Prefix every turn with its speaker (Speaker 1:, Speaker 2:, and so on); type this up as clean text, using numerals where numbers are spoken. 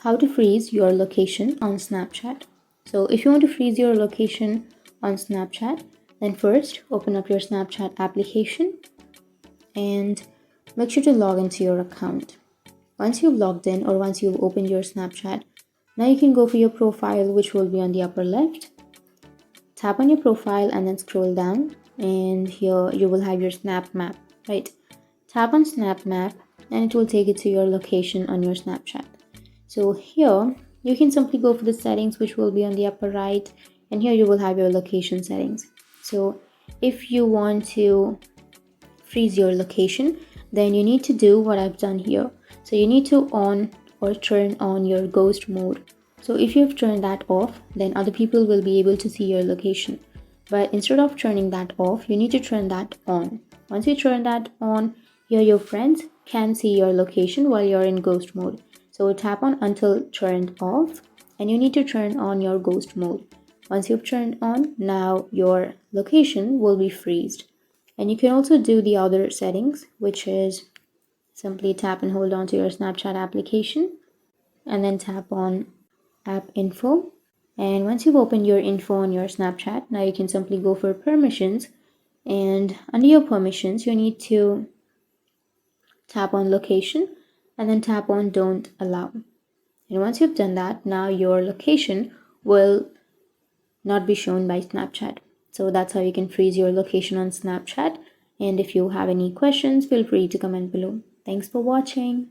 Speaker 1: how to freeze your location on Snapchat. So if you want to freeze your location on Snapchat, then first open up your Snapchat application and make sure to log into your account. Once you've logged in or once you've opened your Snapchat, now you can go for your profile, which will be on the upper left. Tap on your profile and then scroll down, and here you will have your Snap Map, right? Tap on Snap Map and it will take you to your location on your Snapchat. So here you can simply go for the settings, which will be on the upper right, and here you will have your location settings. So if you want to freeze your location, then you need to do what I've done here. So you need to on or turn on your ghost mode. So if you've turned that off, then other people will be able to see your location. But instead of turning that off, you need to turn that on. Once you turn that on, here your friends can see your location while you're in ghost mode. So tap on until turned off, and you need to turn on your ghost mode. Once you've turned on, now your location will be freezed. And you can also do the other settings, which is simply tap and hold on to your Snapchat application and then tap on app info. And once you've opened your info on your Snapchat, now you can simply go for permissions, and under your permissions you need to tap on location and then tap on don't allow. And once you've done that, now your location will not be shown by Snapchat. So that's how you can freeze your location on Snapchat. And if you have any questions, feel free to comment below. Thanks for watching.